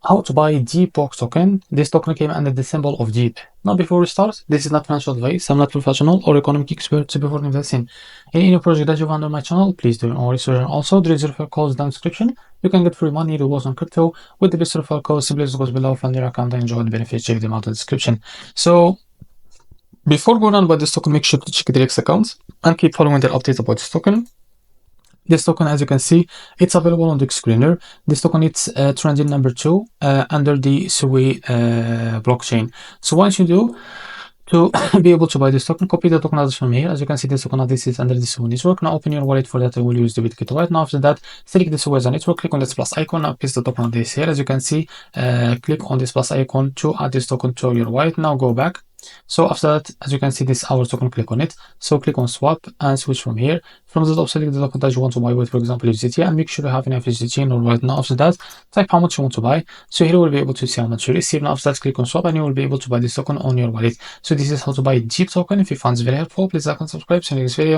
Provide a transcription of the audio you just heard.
How to buy DeepBook token. This token came under the symbol of Deep. Now before we start, this is not financial advice. I'm not professional or economic expert. So before investing in any project that you find on my channel, please do your research. Also, there is a referral code down description. You can get free money rewards on crypto with the best referral code. Simply just goes below, find your account and enjoy the benefits. Check them out in the description. So before going on about this token, make sure to check the X account and keep following the updates about this token. This token, as you can see, it's available on the screener. This token, it's trending number 2 under the SUI blockchain. So once you do, to be able to buy this token, copy the token address from here. As you can see, this token address is under the SUI network. Now open your wallet. For that, I will use the Bitcoin wallet. Now after that, select the SUI as a network, click on this plus icon. Now paste the token address here. As you can see, click on this plus icon to add this token to your wallet. Now go back. So after that, as you can see, this our token, click on it. So click on swap and switch from here. From the top, select the token that you want to buy with, for example, USDT, and make sure you have enough USDT in your wallet. Now after that, type how much you want to buy. So here you will be able to see how much you receive. Now after that, click on swap and you will be able to buy this token on your wallet. So this is how to buy Deep token. If you found this very helpful, please like and subscribe. See you in the next video.